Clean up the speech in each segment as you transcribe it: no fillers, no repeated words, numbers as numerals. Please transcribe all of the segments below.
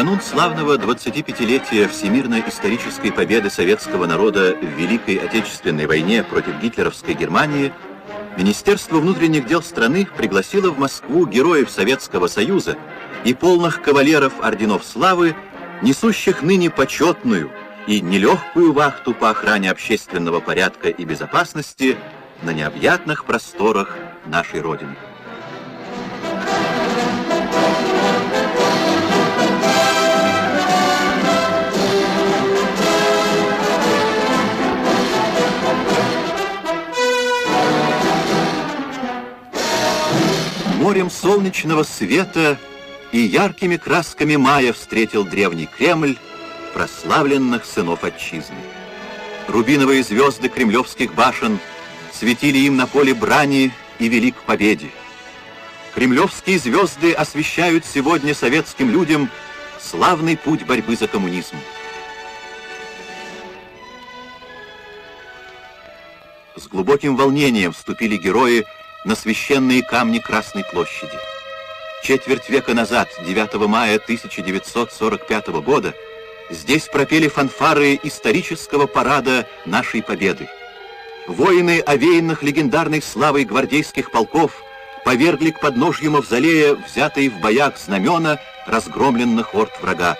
канун славного 25-летия всемирной исторической победы советского народа в Великой Отечественной войне против гитлеровской Германии Министерство внутренних дел страны пригласило в Москву героев Советского Союза и полных кавалеров орденов славы, несущих ныне почетную и нелегкую вахту по охране общественного порядка и безопасности на необъятных просторах нашей Родины. Морем солнечного света и яркими красками мая встретил древний Кремль прославленных сынов отчизны. Рубиновые звезды кремлевских башен светили им на поле брани и вели к победе. Кремлевские звезды освещают сегодня советским людям славный путь борьбы за коммунизм. С глубоким волнением вступили герои на священные камни Красной площади. Четверть века назад, 9 мая 1945 года, здесь пропели фанфары исторического парада нашей победы. Воины, овеянных легендарной славой гвардейских полков, повергли к подножью мавзолея взятые в боях знамена разгромленных орд врага.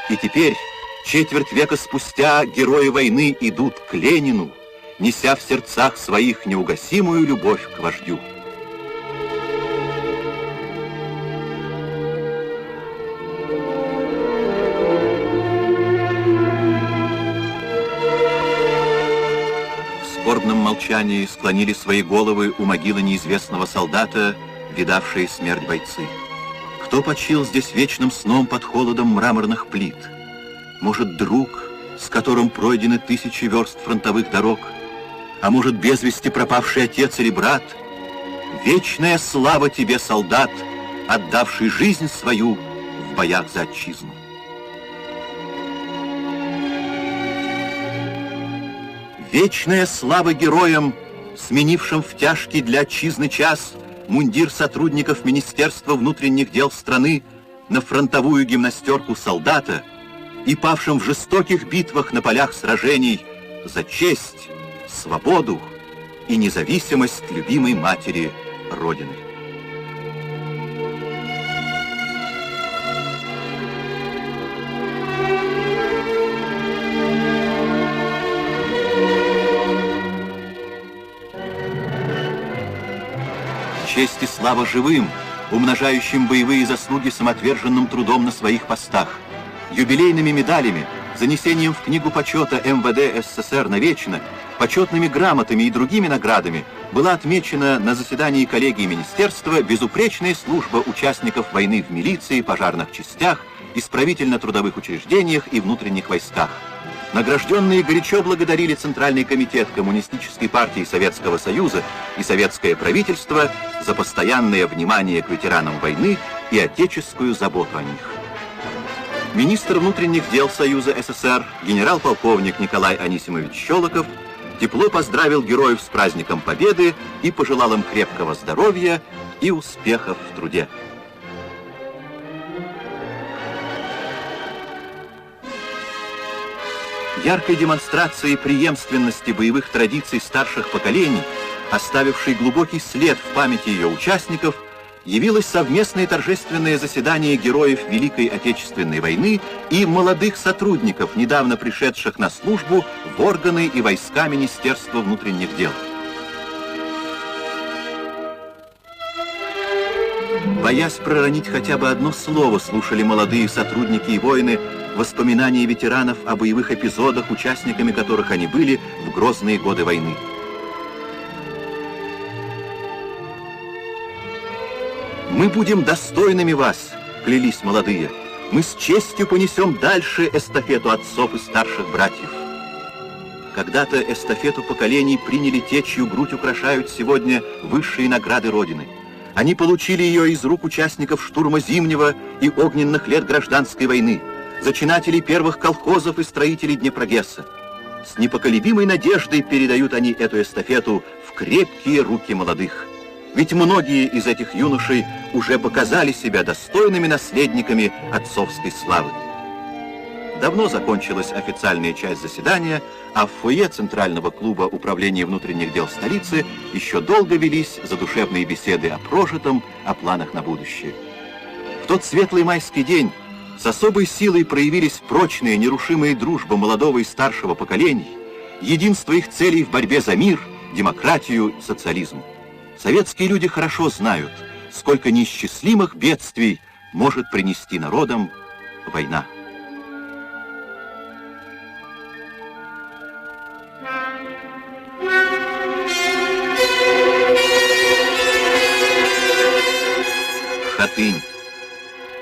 И теперь, четверть века спустя, герои войны идут к Ленину, неся в сердцах своих неугасимую любовь к вождю. В скорбном молчании склонили свои головы у могилы неизвестного солдата, видавшие смерть бойцы. Кто почил здесь вечным сном под холодом мраморных плит? Может, друг, с которым пройдены тысячи верст фронтовых дорог? А может, без вести пропавший отец или брат? Вечная слава тебе, солдат, отдавший жизнь свою в боях за отчизну. Вечная слава героям, сменившим в тяжкий для отчизны час мундир сотрудников Министерства внутренних дел страны на фронтовую гимнастерку солдата и павшим в жестоких битвах на полях сражений за честь, свободу и независимость любимой матери Родины. Честь и слава живым, умножающим боевые заслуги самоотверженным трудом на своих постах, юбилейными медалями, занесением в книгу почета МВД СССР навечно, почетными грамотами и другими наградами была отмечена на заседании коллегии министерства безупречная служба участников войны в милиции, пожарных частях, исправительно-трудовых учреждениях и внутренних войсках. Награжденные горячо благодарили Центральный комитет Коммунистической партии Советского Союза и советское правительство за постоянное внимание к ветеранам войны и отеческую заботу о них. Министр внутренних дел Союза СССР, генерал-полковник Николай Анисимович Щелоков, тепло поздравил героев с праздником Победы и пожелал им крепкого здоровья и успехов в труде. Яркой демонстрацией преемственности боевых традиций старших поколений, оставившей глубокий след в памяти ее участников, явилось совместное торжественное заседание героев Великой Отечественной войны и молодых сотрудников, недавно пришедших на службу в органы и войска Министерства внутренних дел. Боясь проронить хотя бы одно слово, слушали молодые сотрудники и воины воспоминания ветеранов о боевых эпизодах, участниками которых они были в грозные годы войны. «Мы будем достойными вас», — клялись молодые. «Мы с честью понесем дальше эстафету отцов и старших братьев». Когда-то эстафету поколений приняли те, чью грудь украшают сегодня высшие награды Родины. Они получили ее из рук участников штурма Зимнего и огненных лет гражданской войны, зачинателей первых колхозов и строителей Днепрогесса. С непоколебимой надеждой передают они эту эстафету в крепкие руки молодых. Ведь многие из этих юношей уже показали себя достойными наследниками отцовской славы. Давно закончилась официальная часть заседания, а в фойе Центрального клуба управления внутренних дел столицы еще долго велись задушевные беседы о прожитом, о планах на будущее. В тот светлый майский день с особой силой проявились прочная, нерушимая дружба молодого и старшего поколений, единство их целей в борьбе за мир, демократию, социализм. Советские люди хорошо знают, сколько неисчислимых бедствий может принести народам война. Хатынь.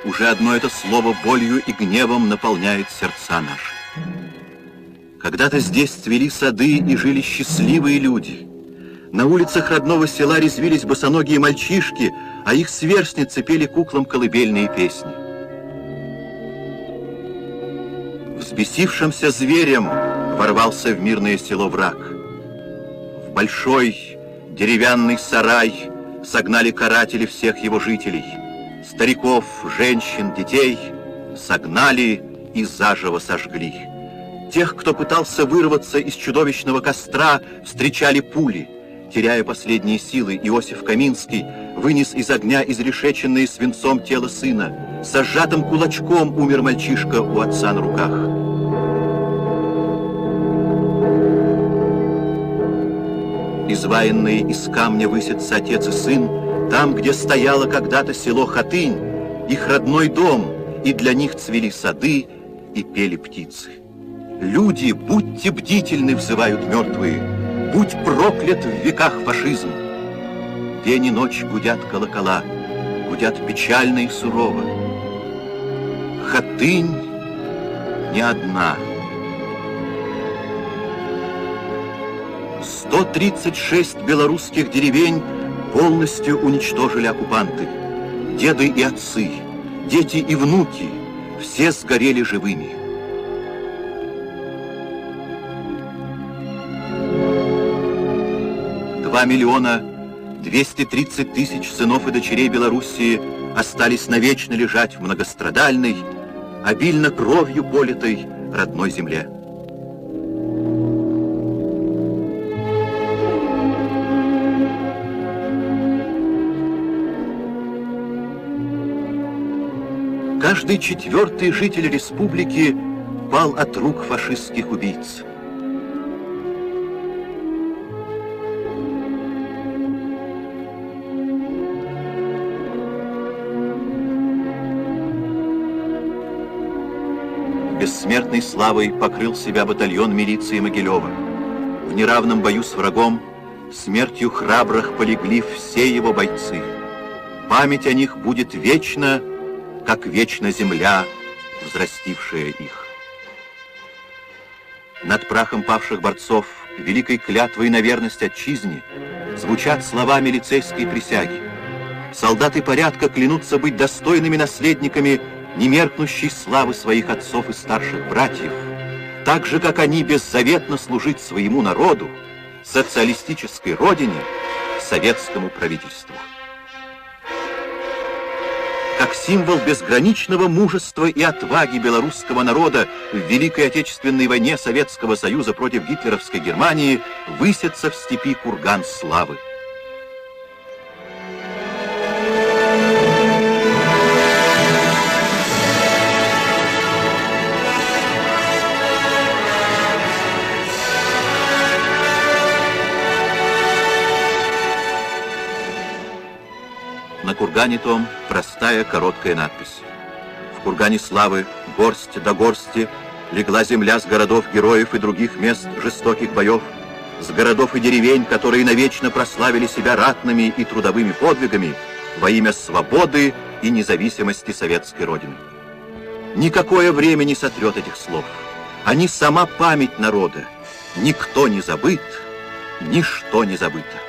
Уже одно это слово болью и гневом наполняет сердца наши. Когда-то здесь цвели сады и жили счастливые люди. На улицах родного села резвились босоногие мальчишки, а их сверстницы пели куклам колыбельные песни. Взбесившимся зверем ворвался в мирное село враг. В большой деревянный сарай согнали каратели всех его жителей. Стариков, женщин, детей согнали и заживо сожгли. Тех, кто пытался вырваться из чудовищного костра, встречали пули. Теряя последние силы, Иосиф Каминский вынес из огня изрешеченное свинцом тело сына. Со сжатым кулачком умер мальчишка у отца на руках. Изваянные из камня высятся отец и сын, там, где стояло когда-то село Хатынь, их родной дом, и для них цвели сады и пели птицы. Люди, будьте бдительны, взывают мертвые, будь проклят в веках фашизм. День и ночь гудят колокола, гудят печально и сурово. Хатынь не одна. 136 белорусских деревень полностью уничтожили оккупанты. Деды и отцы, дети и внуки, все сгорели живыми. Два 2 230 000 сынов и дочерей Белоруссии остались навечно лежать в многострадальной, обильно кровью политой родной земле. Каждый 4-й житель республики пал от рук фашистских убийц. Бессмертной славой покрыл себя батальон милиции Могилева. В неравном бою с врагом смертью храбрых полегли все его бойцы. Память о них будет вечна, как вечна земля, взрастившая их. Над прахом павших борцов великой клятвой на верность отчизне звучат слова милицейской присяги. Солдаты порядка клянутся быть достойными наследниками немеркнущей славы своих отцов и старших братьев, так же, как они беззаветно служить своему народу, социалистической родине, советскому правительству. Как символ безграничного мужества и отваги белорусского народа в Великой Отечественной войне Советского Союза против гитлеровской Германии высится в степи курган славы. На кургане том простая короткая надпись. В кургане славы горсть до горсти легла земля с городов героев и других мест жестоких боев, с городов и деревень, которые навечно прославили себя ратными и трудовыми подвигами во имя свободы и независимости советской Родины. Никакое время не сотрет этих слов. Они сама память народа. Никто не забыт, ничто не забыто.